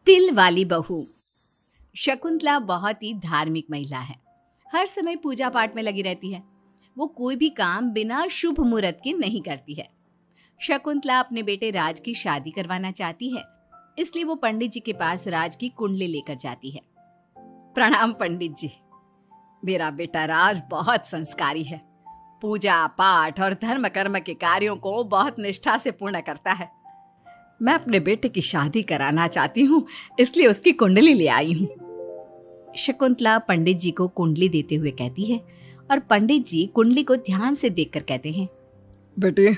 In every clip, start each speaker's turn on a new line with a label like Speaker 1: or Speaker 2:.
Speaker 1: तिल वाली बहू। शकुंतला बहुत ही धार्मिक महिला है। हर समय पूजा पाठ में लगी रहती है। वो कोई भी काम बिना शुभ मुहूर्त के नहीं करती है। शकुंतला अपने बेटे राज की शादी करवाना चाहती है, इसलिए वो पंडित जी के पास राज की कुंडली लेकर जाती है। प्रणाम पंडित जी, मेरा बेटा राज बहुत संस्कारी है। पूजा पाठ और धर्म कर्म के कार्यों को बहुत निष्ठा से पूर्ण करता है। मैं अपने बेटे की शादी कराना चाहती हूँ, इसलिए उसकी कुंडली ले आई हूँ। शकुंतला पंडित जी को कुंडली देते हुए कहती है और पंडित जी कुंडली को ध्यान से देखकर कहते हैं,
Speaker 2: बेटे,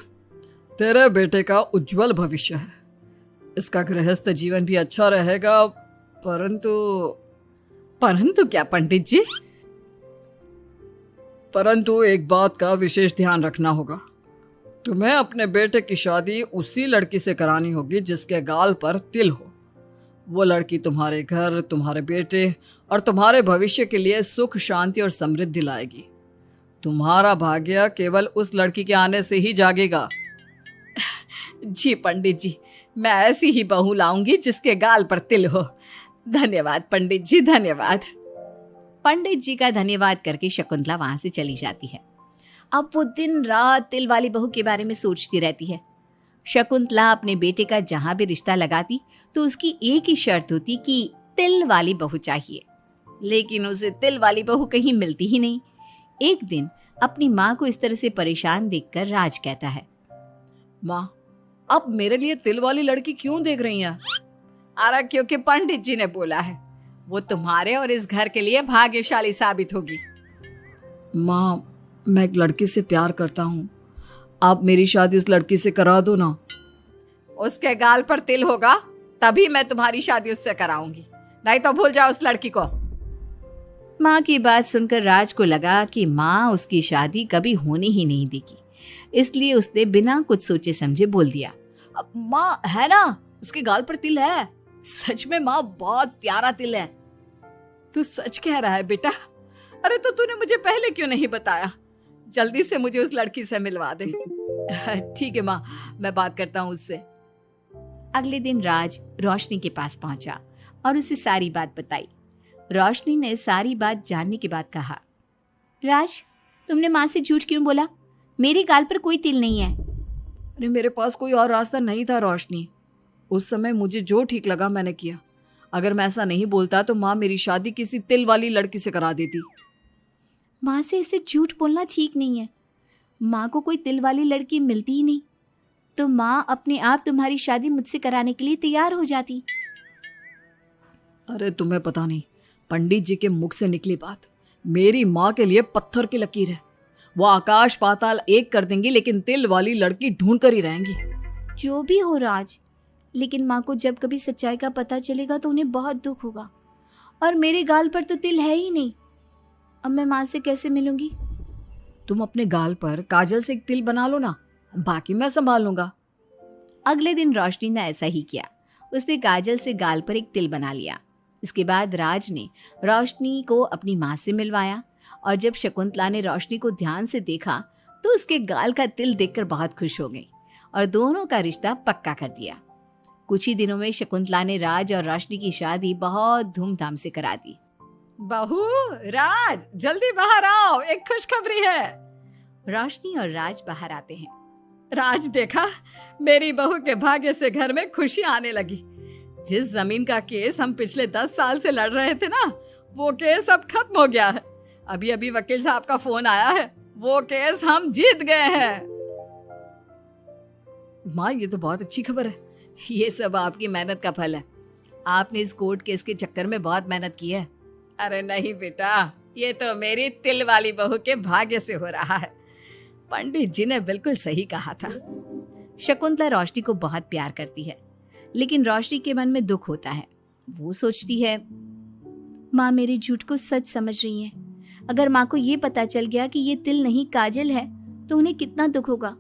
Speaker 2: तेरे बेटे का उज्जवल भविष्य है। इसका गृहस्थ जीवन भी अच्छा रहेगा,
Speaker 1: परंतु क्या पंडित जी?
Speaker 2: परंतु एक बात का विशेष ध्यान रखना होगा। तुम्हें अपने बेटे की शादी उसी लड़की से करानी होगी जिसके गाल पर तिल हो। वो लड़की तुम्हारे घर, तुम्हारे बेटे और तुम्हारे भविष्य के लिए सुख, शांति और समृद्धि लाएगी। तुम्हारा भाग्य केवल उस लड़की के आने से ही जागेगा।
Speaker 1: जी पंडित जी, मैं ऐसी ही बहू लाऊंगी जिसके गाल पर तिल हो। धन्यवाद पंडित जी, धन्यवाद। पंडित जी का धन्यवाद करके शकुंतला वहां से चली जाती है। अब वो दिन रात तिल वाली बहू के बारे में सोचती रहती है। शकुंतला अपने बेटे का जहां भी रिश्ता लगाती तो उसकी एक ही शर्त होती कि तिल वाली बहू चाहिए, लेकिन उसे तिल वाली बहू कहीं मिलती ही नहीं। एक दिन अपनी माँ को इस तरह से परेशान देखकर राज कहता है,
Speaker 2: माँ, आप मेरे लिए तिल वाली लड़की क्यों देख रही हैं?
Speaker 1: अरे क्योंकि पंडित जी ने बोला है, वो तुम्हारे और इस घर के लिए भाग्यशाली साबित होगी।
Speaker 2: माँ, मैं एक लड़की से प्यार करता हूँ। आप मेरी शादी उस लड़की से करा दो ना।
Speaker 1: उसके गाल पर तिल होगा तभी मैं तुम्हारी शादी उससे कराऊंगी, नहीं तो भूल जाओ उस लड़की को। माँ की बात सुनकर राज को लगा कि माँ उसकी शादी कभी होने ही नहीं देगी, इसलिए उसने बिना कुछ सोचे समझे बोल दिया, अब माँ है ना, उसके गाल पर तिल है। सच में माँ, बहुत प्यारा तिल है। तू सच कह रहा है बेटा? अरे तो तूने मुझे पहले क्यों नहीं बताया? जल्दी से मुझे उस लड़की से मिलवा दे। ठीक है माँ, मैं बात करता हूँ उससे। अगले दिन राज रोशनी के पास पहुंचा और उसे सारी बात बताई। रोशनी ने सारी बात जानने के बाद कहा, राज, तुमने माँ से झूठ क्यों बोला? मेरे गाल पर कोई तिल नहीं है।
Speaker 2: अरे मेरे पास कोई और रास्ता नहीं था रोशनी। उस समय मुझे जो ठीक लगा मैंने किया। अगर मैं ऐसा नहीं बोलता तो माँ मेरी शादी किसी तिल वाली लड़की से करा देती।
Speaker 1: माँ से ऐसे झूठ बोलना ठीक नहीं है। माँ को कोई तिल वाली लड़की मिलती ही नहीं, तो माँ अपने आप तुम्हारी शादी मुझसे कराने के लिए तैयार हो जाती।
Speaker 2: अरे तुम्हें पता नहीं, पंडित जी के मुख से निकली बात मेरी माँ के लिए पत्थर की लकीर है। वो आकाश पाताल एक कर देंगी, लेकिन तिल वाली लड़की ढूंढ कर ही रहेंगी।
Speaker 1: जो भी हो राज, लेकिन माँ को जब कभी सच्चाई का पता चलेगा तो उन्हें बहुत दुख होगा। और मेरे गाल पर तो तिल है ही नहीं, अब मैं माँ से कैसे मिलूंगी?
Speaker 2: तुम अपने गाल पर काजल से एक तिल बना लो ना, बाकी मैं संभाल लूंगा।
Speaker 1: अगले दिन रोशनी ने ऐसा ही किया। उसने काजल से गाल पर एक तिल बना लिया। इसके बाद राज ने रोशनी को अपनी माँ से मिलवाया, और जब शकुंतला ने रोशनी को ध्यान से देखा तो उसके गाल का तिल देखकर बहुत खुश हो गई और दोनों का रिश्ता पक्का कर दिया। कुछ ही दिनों में शकुंतला ने राज और रोशनी की शादी बहुत धूमधाम से करा दी। बहू, राज, जल्दी बाहर आओ, एक खुशखबरी है। रोशनी और राज बाहर आते हैं। राज, देखा, मेरी बहू के भाग्य से घर में खुशी आने लगी। जिस जमीन का केस हम पिछले 10 साल से लड़ रहे थे ना, वो केस अब खत्म हो गया है। अभी अभी वकील साहब का फोन आया है, वो केस हम जीत गए हैं।
Speaker 2: माँ, ये तो बहुत अच्छी खबर है।
Speaker 1: ये सब आपकी मेहनत का फल है। आपने इस कोर्ट केस के चक्कर में बहुत मेहनत की है। अरे नहीं बेटा, ये तो मेरी तिल वाली बहू के भाग्य से हो रहा है। पंडित जी ने बिल्कुल सही कहा था। शकुंतला रोशनी को बहुत प्यार करती है, लेकिन रोशनी के मन में दुख होता है। वो सोचती है, माँ मेरे झूठ को सच समझ रही है। अगर माँ को ये पता चल गया कि ये तिल नहीं काजल है तो उन्हें कितना दुख होगा।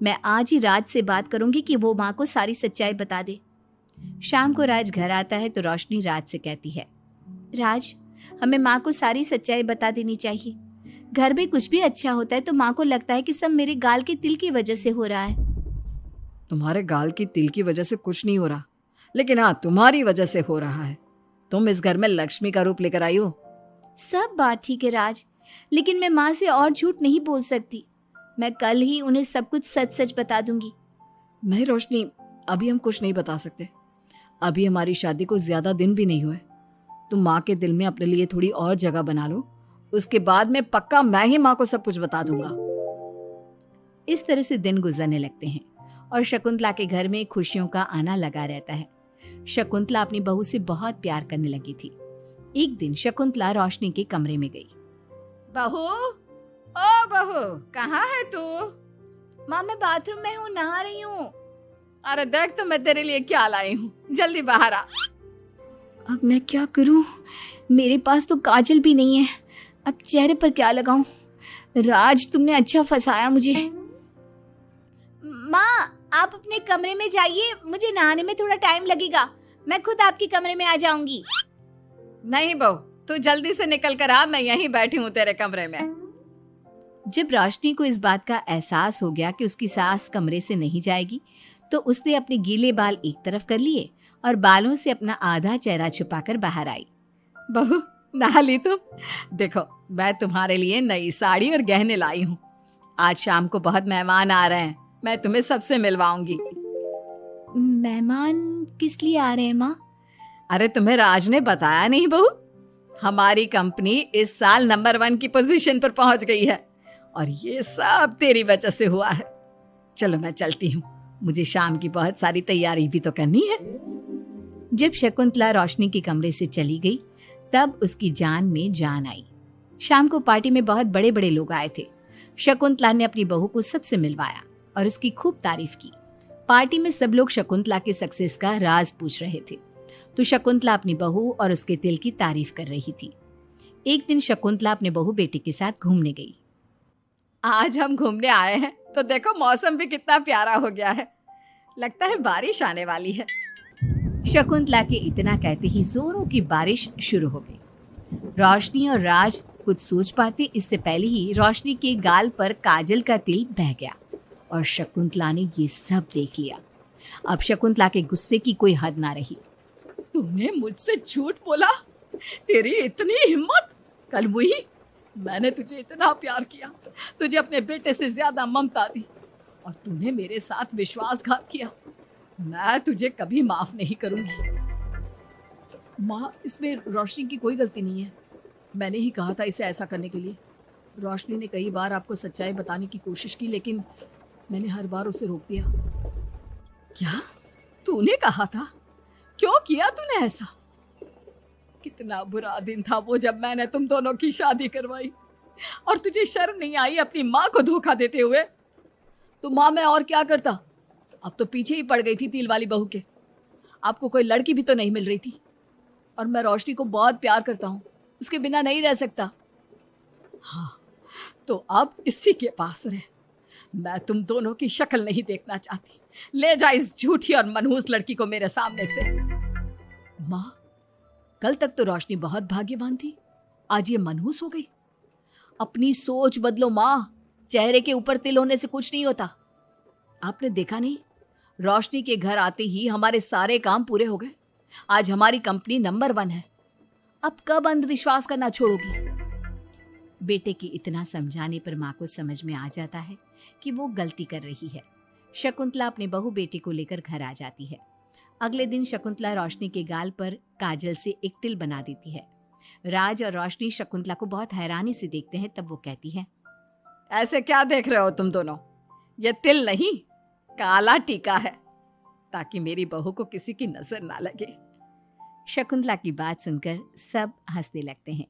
Speaker 1: मैं आज ही राज से बात करूंगी कि वो माँ को सारी सच्चाई बता दे। शाम को राज घर आता है तो रोशनी राज से कहती है, राज, हमें माँ को सारी सच्चाई बता देनी चाहिए। घर में कुछ भी अच्छा होता है तो माँ को लगता है कि सब मेरे गाल के तिल की वजह से हो रहा है।
Speaker 2: तुम्हारे गाल की तिल की वजह से कुछ नहीं हो रहा। लेकिन हाँ, तुम्हारी वजह से हो रहा है। तुम इस घर में लक्ष्मी का रूप लेकर आई हो।
Speaker 3: सब बात ठीक है राज, लेकिन मैं माँ से और झूठ नहीं बोल सकती। मैं कल ही उन्हें सब कुछ सच सच बता दूंगी।
Speaker 2: नहीं रोशनी, अभी हम कुछ नहीं बता सकते। अभी हमारी शादी को ज्यादा दिन भी नहीं हुए। तुम माँ के दिल में अपने लिए थोड़ी और जगह बना लो, उसके बाद में पक्का मैं ही माँ को सब कुछ बता दूंगा।
Speaker 3: इस तरह से दिन गुजरने लगते हैं और शकुंतला के घर में खुशियों का आना लगा रहता है। शकुंतला अपनी बहू से बहुत प्यार करने लगी थी। एक दिन शकुंतला रोशनी के कमरे में गई।
Speaker 1: बहू, ओ बहू, कहाँ है तू?
Speaker 3: माँ मैं बाथरूम में हूँ, नहा रही हूँ।
Speaker 1: अरे देख तो मैं तेरे लिए क्या लाई हूँ, जल्दी बाहर आ।
Speaker 3: अब मैं क्या करूँ? मेरे पास तो काजल भी नहीं है, अब चेहरे पर क्या लगाऊं? राज तुमने अच्छा फंसाया मुझे। माँ आप अपने कमरे में जाइए, मुझे नहाने में थोड़ा टाइम लगेगा। मैं खुद आपके कमरे में आ जाऊंगी।
Speaker 1: नहीं बहू, तू जल्दी से निकल कर आ, मैं यहीं बैठी हूँ तेरे कमरे में।
Speaker 3: जब रोशनी को इस बात का एहसास हो गया कि उसकी सास कमरे से नहीं जाएगी, तो उसने अपने गीले बाल एक तरफ कर लिए और बालों से अपना आधा चेहरा छुपाकर बाहर आई।
Speaker 1: बहू नहा ली तुम? देखो मैं तुम्हारे लिए नई साड़ी और गहने लाई हूँ। आज शाम को बहुत मेहमान आ रहे हैं, मैं तुम्हें सबसे मिलवाऊंगी।
Speaker 3: मेहमान किस लिए आ रहे हैं माँ?
Speaker 1: अरे तुम्हें राज ने बताया नहीं बहू? हमारी कंपनी इस साल नंबर 1 की पोजीशन पर पहुंच गई है और ये सब तेरी वजह से हुआ है। चलो मैं चलती हूँ, मुझे शाम की बहुत सारी तैयारी भी तो करनी है।
Speaker 3: जब शकुंतला रोशनी के कमरे से चली गई, तब उसकी जान में जान आई। शाम को पार्टी में बहुत बड़े बड़े लोग आए थे। शकुंतला ने अपनी बहू को सबसे मिलवाया और उसकी खूब तारीफ की। पार्टी में सब लोग शकुंतला के सक्सेस का राज पूछ रहे थे, तो शकुंतला अपनी बहू और उसके दिल की तारीफ कर रही थी। एक दिन शकुंतला अपने बहू बेटे के साथ घूमने गई।
Speaker 1: आज हम घूमने आए हैं तो देखो मौसम भी कितना प्यारा हो गया है, लगता है बारिश आने वाली है।
Speaker 3: शकुंतला के इतना कहते ही जोरों की बारिश शुरू हो गई। रोशनी और राज कुछ सोच पाते इससे पहले ही रोशनी के गाल पर काजल का तिल बह गया और शकुंतला ने ये सब देख लिया। अब शकुंतला के गुस्से की कोई हद ना रही।
Speaker 1: तूने मुझसे झूठ बोला? तेरी इतनी हिम्मत? कल वही मैंने तुझे इतना प्यार किया, तुझे अपने बेटे से ज्यादा ममता दी और तूने मेरे साथ विश्वासघात किया। मैं तुझे कभी माफ नहीं करूंगी।
Speaker 2: माँ, इसमें रोशनी की कोई गलती नहीं है। मैंने ही कहा था इसे ऐसा करने के लिए। रोशनी ने कई बार आपको सच्चाई बताने की कोशिश की, लेकिन मैंने हर बार उसे रोक दिया।
Speaker 1: क्या तूने कहा था? क्यों किया तूने ऐसा? कितना बुरा दिन था वो जब मैंने तुम दोनों की शादी करवाई और तुझे शर्म नहीं आई अपनी माँ को धोखा देते हुए?
Speaker 2: तो माँ मैं और क्या करता? अब तो पीछे ही पड़ गई थी तिल वाली बहू के। आपको कोई लड़की भी तो नहीं मिल रही थी और मैं रोशनी को बहुत प्यार करता हूँ, उसके बिना नहीं रह सकता।
Speaker 1: हाँ, तो अब इसी के पास रह। मैं तुम दोनों की शक्ल नहीं देखना चाहती। ले जा इस झूठी और मनहूस लड़की को मेरे सामने से।
Speaker 2: माँ, कल तक तो रोशनी बहुत भाग्यवान थी, आज ये मनहूस हो गई। अपनी सोच बदलो माँ, चेहरे के ऊपर तिल होने से कुछ नहीं होता। आपने देखा नहीं, रोशनी के घर आते ही हमारे सारे काम पूरे हो गए। आज हमारी कंपनी नंबर 1 है। अब कब अंधविश्वास करना छोड़ोगी?
Speaker 3: बेटे की इतना समझाने पर माँ को समझ में आ जाता है कि वो गलती कर रही है। शकुंतला अपने बहू बेटे को लेकर घर आ जाती है। अगले दिन शकुंतला रोशनी के गाल पर काजल से एक तिल बना देती है। राज और रोशनी शकुंतला को बहुत हैरानी से देखते हैं। तब वो कहती है,
Speaker 1: ऐसे क्या देख रहे हो तुम दोनों? ये तिल नहीं, काला टीका है, ताकि मेरी बहू को किसी की नजर ना लगे।
Speaker 3: शकुंतला की बात सुनकर सब हंसने लगते हैं।